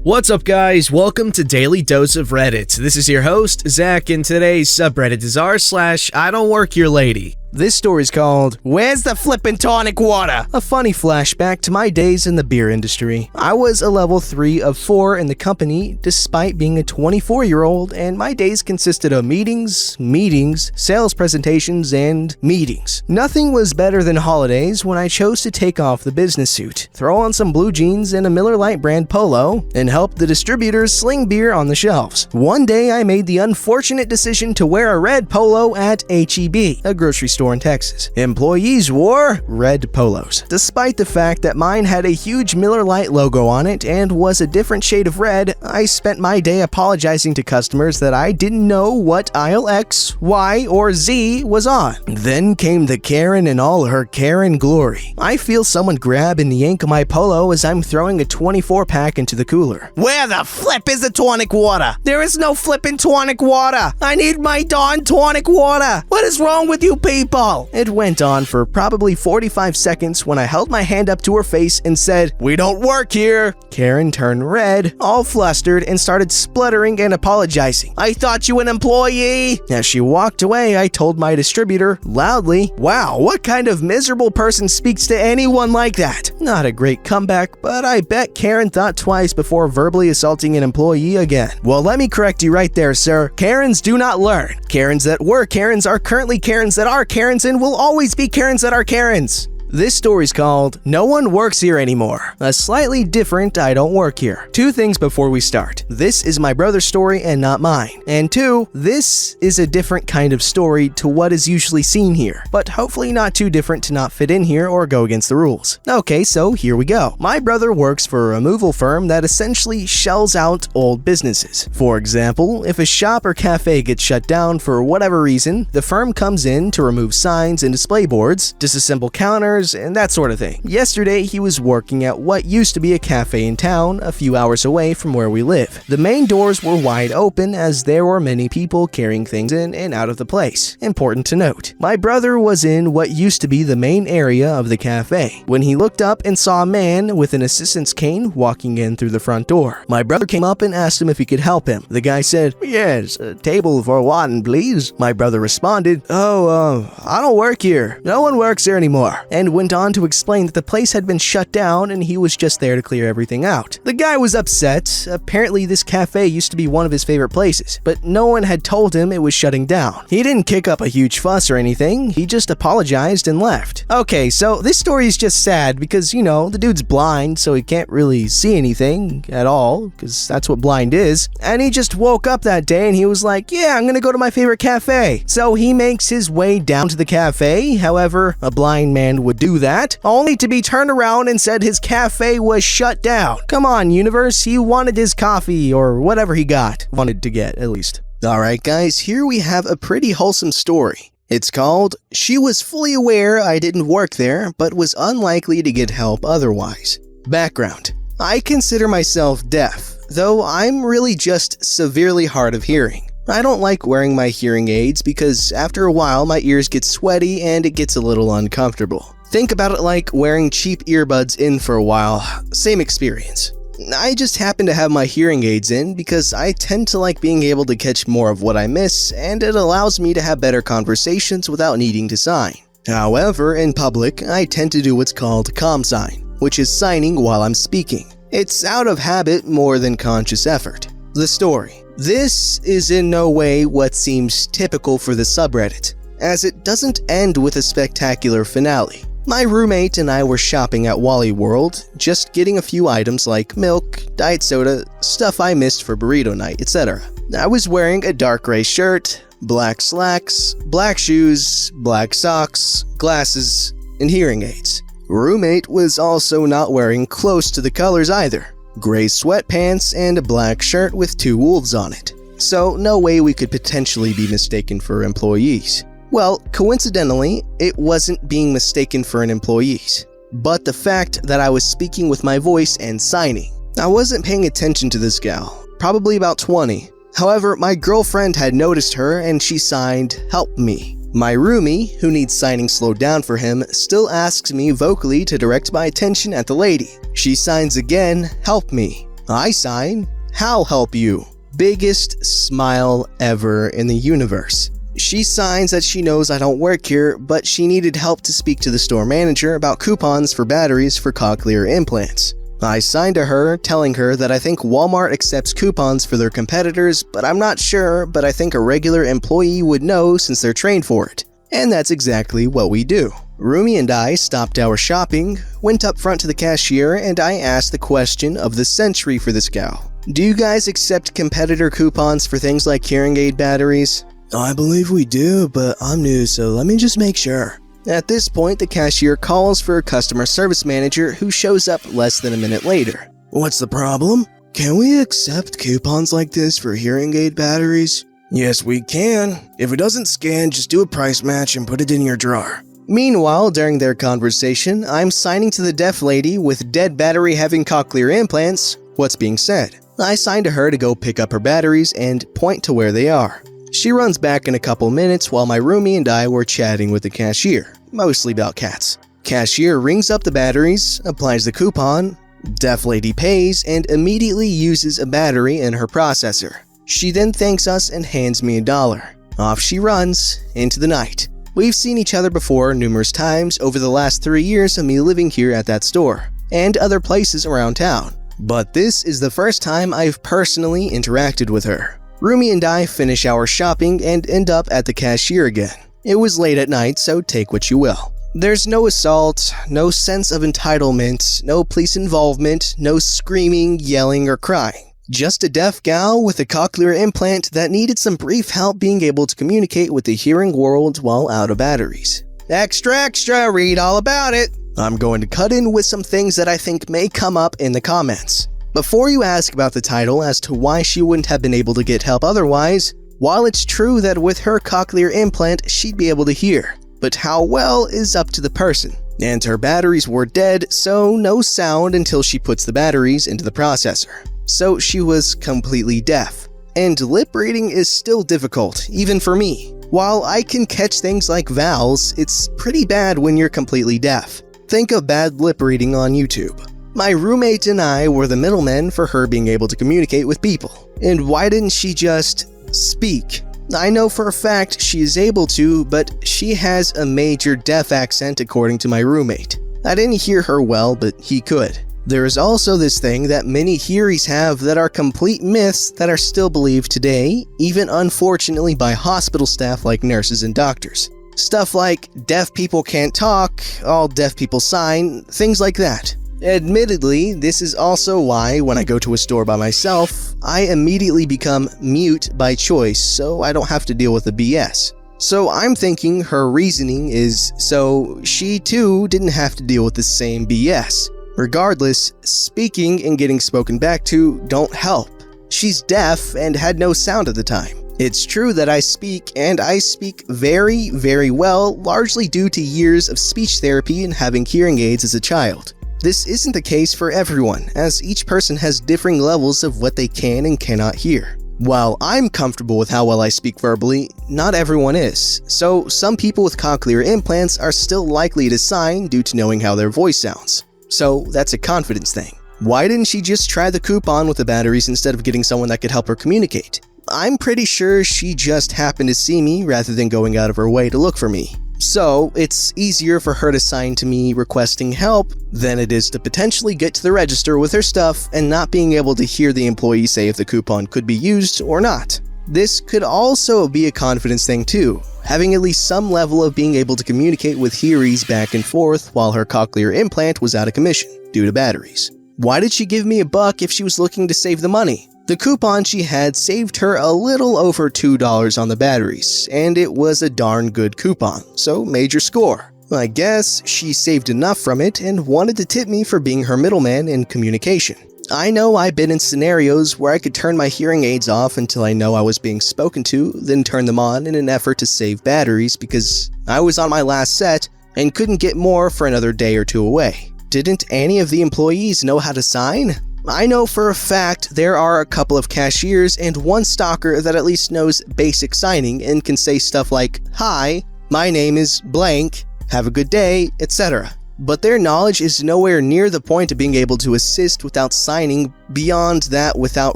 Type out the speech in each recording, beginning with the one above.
What's up, guys? Welcome to Daily Dose of Reddit. This is your host, Zach, and today's subreddit is r/I don't work here lady. This story is called, "Where's the flippin' tonic water?" A funny flashback to my days in the beer industry. I was a level 3 of 4 in the company despite being a 24-year-old, and my days consisted of meetings, sales presentations, and meetings. Nothing was better than holidays when I chose to take off the business suit, throw on some blue jeans and a Miller Lite brand polo, and help the distributors sling beer on the shelves. One day I made the unfortunate decision to wear a red polo at H-E-B, a grocery store in Texas. Employees wore red polos, despite the fact that mine had a huge Miller Lite logo on it and was a different shade of red. I spent my day apologizing to customers that I didn't know what aisle X, Y, or Z was on. Then came the Karen in all her Karen glory. I feel someone grabbing the ink of my polo as I'm throwing a 24-pack into the cooler. "Where the flip is the tonic water? There is no flippin' tonic water. I need my darn tonic water. What is wrong with you people?" It went on for probably 45 seconds when I held my hand up to her face and said, "We don't work here." Karen turned red, all flustered, and started spluttering and apologizing. "I thought you were an employee." As she walked away, I told my distributor loudly, "Wow, what kind of miserable person speaks to anyone like that?" Not a great comeback, but I bet Karen thought twice before verbally assaulting an employee again. Well, let me correct you right there, sir. Karens do not learn. Karens that were Karens are currently Karens that are Karens and will always be Karens that are Karens. This story's called, "No One Works Here Anymore." A slightly different I don't work here. Two things before we start. This is my brother's story and not mine. And two, this is a different kind of story to what is usually seen here, but hopefully not too different to not fit in here or go against the rules. Okay, so here we go. My brother works for a removal firm that essentially shells out old businesses. For example, if a shop or cafe gets shut down for whatever reason, the firm comes in to remove signs and display boards, disassemble counters, and that sort of thing. Yesterday, he was working at what used to be a cafe in town, a few hours away from where we live. The main doors were wide open as there were many people carrying things in and out of the place. Important to note, my brother was in what used to be the main area of the cafe when he looked up and saw a man with an assistant's cane walking in through the front door. My brother came up and asked him if he could help him. The guy said, "Yes, a table for one, please." My brother responded, I don't work here. No one works here anymore," and went on to explain that the place had been shut down and he was just there to clear everything out. The guy was upset. Apparently this cafe used to be one of his favorite places, but no one had told him it was shutting down. He didn't kick up a huge fuss or anything, he just apologized and left. Okay, so this story is just sad because, the dude's blind, so he can't really see anything at all, because that's what blind is, and he just woke up that day and he was like, "Yeah, I'm gonna go to my favorite cafe." So he makes his way down to the cafe. However, a blind man would do that, only to be turned around and said his cafe was shut down. Come on, universe, he wanted his coffee, or whatever he wanted to get, at least. Alright guys, here we have a pretty wholesome story. It's called, "She was fully aware I didn't work there, but was unlikely to get help otherwise." Background: I consider myself deaf, though I'm really just severely hard of hearing. I don't like wearing my hearing aids because after a while my ears get sweaty and it gets a little uncomfortable. Think about it like wearing cheap earbuds in for a while. Same experience. I just happen to have my hearing aids in because I tend to like being able to catch more of what I miss, and it allows me to have better conversations without needing to sign. However, in public, I tend to do what's called com sign, which is signing while I'm speaking. It's out of habit more than conscious effort. The story. This is in no way what seems typical for the subreddit, as it doesn't end with a spectacular finale. My roommate and I were shopping at Wally World, just getting a few items like milk, diet soda, stuff I missed for burrito night, etc. I was wearing a dark gray shirt, black slacks, black shoes, black socks, glasses, and hearing aids. Roommate was also not wearing close to the colors either. Gray sweatpants and a black shirt with 2 wolves on it. So no way we could potentially be mistaken for employees. Well, coincidentally, it wasn't being mistaken for an employee's, but the fact that I was speaking with my voice and signing. I wasn't paying attention to this gal, probably about 20. However, my girlfriend had noticed her and she signed, "Help me." My roomie, who needs signing slowed down for him, still asks me vocally to direct my attention at the lady. She signs again, "Help me." I sign, "Hal help you." Biggest smile ever in the universe. She signs that she knows I don't work here, but she needed help to speak to the store manager about coupons for batteries for cochlear implants. I signed to her, telling her that I think Walmart accepts coupons for their competitors, but I'm not sure, but I think a regular employee would know since they're trained for it. And that's exactly what we do. Rumi and I stopped our shopping, went up front to the cashier, and I asked the question of the century for this gal. "Do you guys accept competitor coupons for things like hearing aid batteries?" "I believe we do, but I'm new, so let me just make sure." At this point, the cashier calls for a customer service manager who shows up less than a minute later. "What's the problem? Can we accept coupons like this for hearing aid batteries?" "Yes, we can. If it doesn't scan, just do a price match and put it in your drawer." Meanwhile, during their conversation, I'm signing to the deaf lady with dead battery having cochlear implants what's being said. I sign to her to go pick up her batteries and point to where they are. She runs back in a couple minutes while my roomie and I were chatting with the cashier, mostly about cats. Cashier rings up the batteries, applies the coupon, deaf lady pays, and immediately uses a battery in her processor. She then thanks us and hands me $1. Off she runs, into the night. We've seen each other before numerous times over the last 3 years of me living here at that store, and other places around town. But this is the first time I've personally interacted with her. Rumi and I finish our shopping and end up at the cashier again. It was late at night, so take what you will. There's no assault, no sense of entitlement, no police involvement, no screaming, yelling, or crying. Just a deaf gal with a cochlear implant that needed some brief help being able to communicate with the hearing world while out of batteries. Extra, extra, read all about it. I'm going to cut in with some things that I think may come up in the comments. Before you ask about the title as to why she wouldn't have been able to get help otherwise, while it's true that with her cochlear implant she'd be able to hear, but how well is up to the person. And her batteries were dead, so no sound until she puts the batteries into the processor. So she was completely deaf. And lip reading is still difficult, even for me. While I can catch things like vowels, it's pretty bad when you're completely deaf. Think of bad lip reading on YouTube. My roommate and I were the middlemen for her being able to communicate with people. And why didn't she just speak? I know for a fact she is able to, but she has a major deaf accent according to my roommate. I didn't hear her well, but he could. There is also this thing that many hearies have that are complete myths that are still believed today, even unfortunately by hospital staff like nurses and doctors. Stuff like deaf people can't talk, all deaf people sign, things like that. Admittedly, this is also why when I go to a store by myself, I immediately become mute by choice so I don't have to deal with the BS. So I'm thinking her reasoning is so she too didn't have to deal with the same BS. Regardless, speaking and getting spoken back to don't help. She's deaf and had no sound at the time. It's true that I speak, and I speak very, very well, largely due to years of speech therapy and having hearing aids as a child. This isn't the case for everyone, as each person has differing levels of what they can and cannot hear. While I'm comfortable with how well I speak verbally, not everyone is, so some people with cochlear implants are still likely to sign due to knowing how their voice sounds. So that's a confidence thing. Why didn't she just try the coupon with the batteries instead of getting someone that could help her communicate? I'm pretty sure she just happened to see me rather than going out of her way to look for me. So it's easier for her to sign to me requesting help than it is to potentially get to the register with her stuff and not being able to hear the employee say if the coupon could be used or not. This could also be a confidence thing too, having at least some level of being able to communicate with hearies back and forth while her cochlear implant was out of commission due to batteries. Why did she give me $1 if she was looking to save the money? The coupon she had saved her a little over $2 on the batteries, and it was a darn good coupon, so major score. I guess she saved enough from it and wanted to tip me for being her middleman in communication. I know I've been in scenarios where I could turn my hearing aids off until I know I was being spoken to, then turn them on in an effort to save batteries because I was on my last set and couldn't get more for another day or two away. Didn't any of the employees know how to sign? I know for a fact there are a couple of cashiers and one stalker that at least knows basic signing and can say stuff like, "Hi, my name is blank, have a good day," etc. but their knowledge is nowhere near the point of being able to assist without signing, beyond that without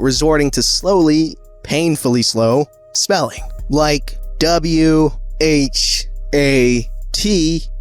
resorting to slowly, painfully slow, spelling. Like W-H-A-T,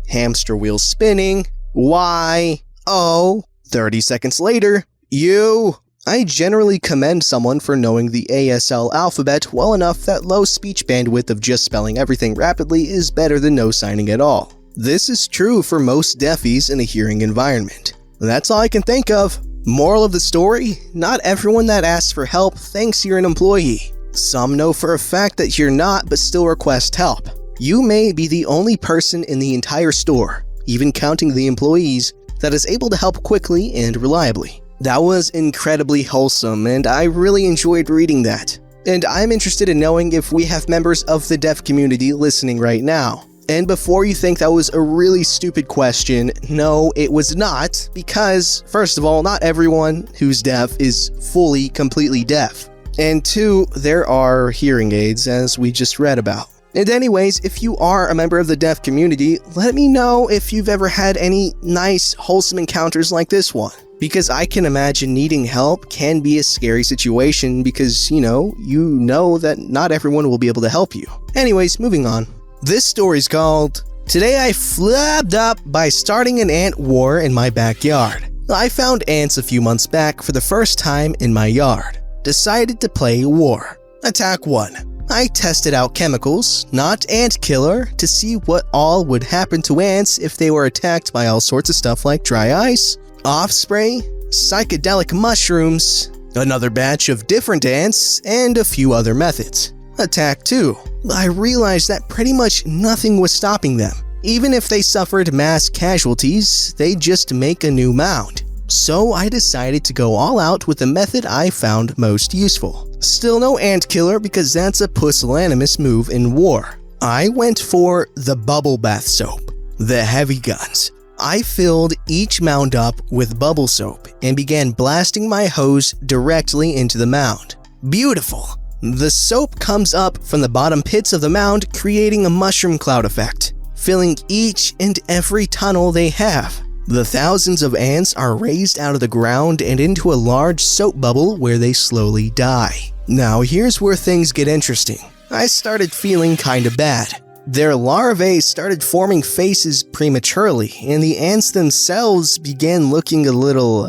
hamster wheel spinning, Y-O, 30 seconds later, U. I generally commend someone for knowing the ASL alphabet well enough that low speech bandwidth of just spelling everything rapidly is better than no signing at all. This is true for most deafies in a hearing environment. That's all I can think of. Moral of the story, not everyone that asks for help thinks you're an employee. Some know for a fact that you're not but still request help. You may be the only person in the entire store, even counting the employees, that is able to help quickly and reliably. That was incredibly wholesome, and I really enjoyed reading that. And I'm interested in knowing if we have members of the deaf community listening right now. And before you think that was a really stupid question, no, it was not, because, first of all, not everyone who's deaf is fully, completely deaf. And two, there are hearing aids, as we just read about. And anyways, if you are a member of the deaf community, let me know if you've ever had any nice, wholesome encounters like this one. Because I can imagine needing help can be a scary situation because, you know that not everyone will be able to help you. Anyways, moving on. This story's called, Today I Flabbed Up by Starting an Ant War in My Backyard. I found ants a few months back for the first time in my yard. Decided to play war. Attack 1. I tested out chemicals, not ant killer, to see what all would happen to ants if they were attacked by all sorts of stuff like dry ice, off spray, psychedelic mushrooms, another batch of different ants, and a few other methods. Attack 2. I realized that pretty much nothing was stopping them. Even if they suffered mass casualties, they'd just make a new mound. So I decided to go all out with the method I found most useful. Still no ant killer because that's a pusillanimous move in war. I went for the bubble bath soap, the heavy guns. I filled each mound up with bubble soap and began blasting my hose directly into the mound. Beautiful! The soap comes up from the bottom pits of the mound, creating a mushroom cloud effect, filling each and every tunnel they have. The thousands of ants are raised out of the ground and into a large soap bubble where they slowly die. Now here's where things get interesting. I started feeling kinda bad. Their larvae started forming faces prematurely, and the ants themselves began looking a little,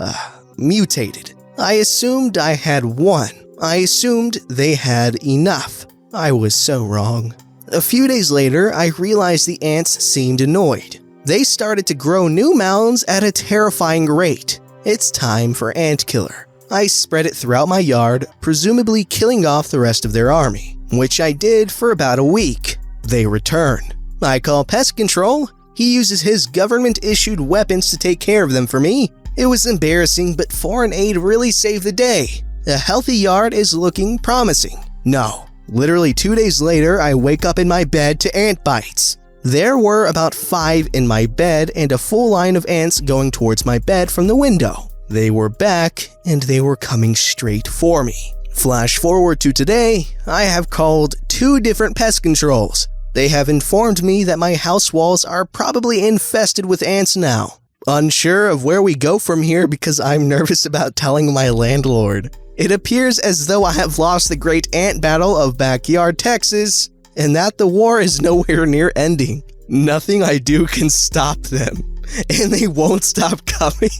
mutated. I assumed I had one. I assumed they had enough. I was so wrong. A few days later, I realized the ants seemed annoyed. They started to grow new mounds at a terrifying rate. It's time for ant killer. I spread it throughout my yard, presumably killing off the rest of their army, which I did for about a week. They return. I call pest control. He uses his government-issued weapons to take care of them for me. It was embarrassing, but foreign aid really saved the day. A healthy yard is looking promising. No, literally 2 days later, I wake up in my bed to ant bites. There were about 5 in my bed and a full line of ants going towards my bed from the window. They were back and they were coming straight for me. Flash forward to today, I have called 2 different pest controls. They have informed me that my house walls are probably infested with ants now. Unsure of where we go from here because I'm nervous about telling my landlord. It appears as though I have lost the great ant battle of Backyard, Texas, and that the war is nowhere near ending. Nothing I do can stop them, and they won't stop coming.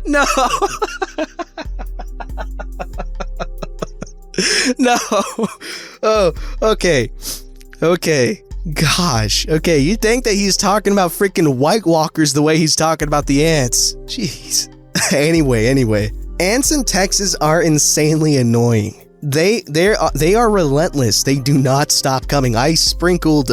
No. No. Oh, okay. Gosh. Okay, you think that he's talking about freaking White Walkers the way he's talking about the ants. Jeez. Anyway. Ants in Texas are insanely annoying. They are relentless. They do not stop coming. I sprinkled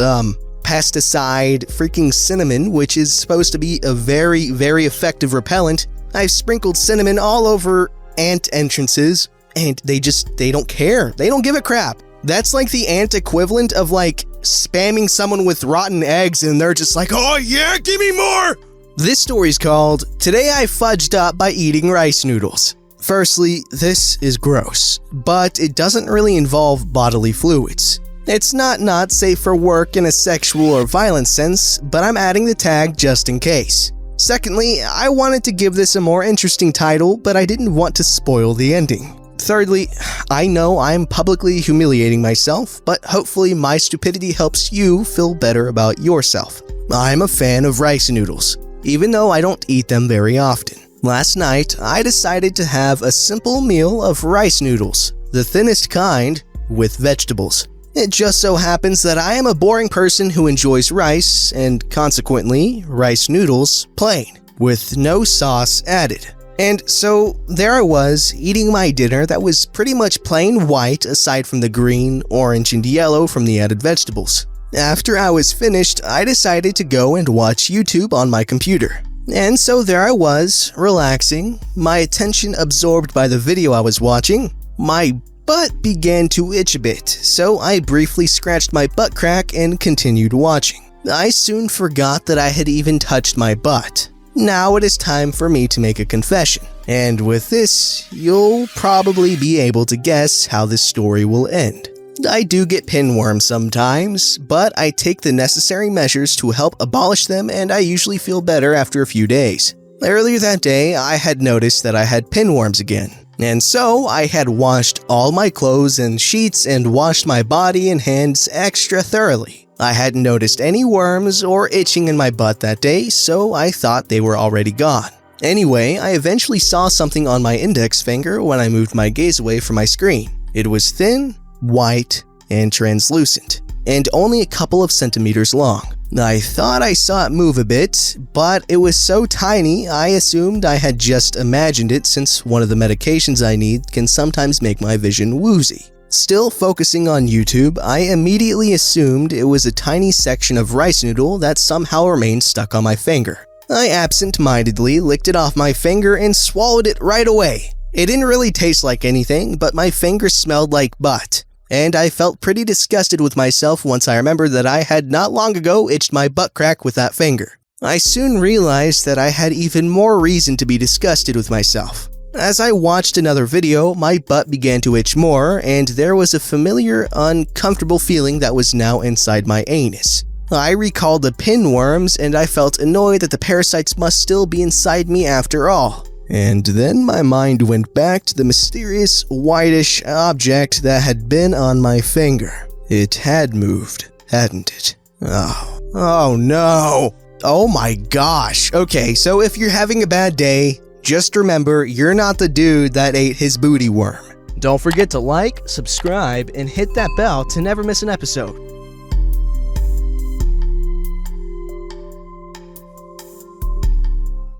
pesticide freaking cinnamon, which is supposed to be a very, very effective repellent. I've sprinkled cinnamon all over ant entrances, and they don't care. They don't give a crap. That's like the ant equivalent of like spamming someone with rotten eggs, and they're just like, oh yeah, give me more! This story's called, Today I Fudged Up by Eating Rice Noodles. Firstly, this is gross, but it doesn't really involve bodily fluids. It's not safe for work in a sexual or violent sense, but I'm adding the tag just in case. Secondly, I wanted to give this a more interesting title, but I didn't want to spoil the ending. Thirdly, I know I'm publicly humiliating myself, but hopefully my stupidity helps you feel better about yourself. I'm a fan of rice noodles, even though I don't eat them very often. Last night, I decided to have a simple meal of rice noodles, the thinnest kind, with vegetables. It just so happens that I am a boring person who enjoys rice, and consequently, rice noodles plain, with no sauce added. And so there I was, eating my dinner that was pretty much plain white aside from the green, orange, and yellow from the added vegetables. After I was finished, I decided to go and watch YouTube on my computer. And so there I was, relaxing, my attention absorbed by the video I was watching. My butt began to itch a bit, so I briefly scratched my butt crack and continued watching. I soon forgot that I had even touched my butt. Now it is time for me to make a confession, and with this, you'll probably be able to guess how this story will end. I do get pinworms sometimes, but I take the necessary measures to help abolish them, and I usually feel better after a few days. Earlier that day, I had noticed that I had pinworms again, and so I had washed all my clothes and sheets and washed my body and hands extra thoroughly. I hadn't noticed any worms or itching in my butt that day, so I thought they were already gone. Anyway, I eventually saw something on my index finger when I moved my gaze away from my screen. It was thin, white, and translucent, and only a couple of centimeters long. I thought I saw it move a bit, but it was so tiny I assumed I had just imagined it, since one of the medications I need can sometimes make my vision woozy. Still focusing on YouTube, I immediately assumed it was a tiny section of rice noodle that somehow remained stuck on my finger. I absent-mindedly licked it off my finger and swallowed it right away. It didn't really taste like anything, but my finger smelled like butt, and I felt pretty disgusted with myself once I remembered that I had not long ago itched my butt crack with that finger. I soon realized that I had even more reason to be disgusted with myself. As I watched another video, my butt began to itch more, and there was a familiar, uncomfortable feeling that was now inside my anus. I recalled the pinworms, and I felt annoyed that the parasites must still be inside me after all. And then my mind went back to the mysterious, whitish object that had been on my finger. It had moved, hadn't it? Oh no! Oh my gosh! Okay, so if you're having a bad day, just remember, you're not the dude that ate his booty worm. Don't forget to like, subscribe, and hit that bell to never miss an episode.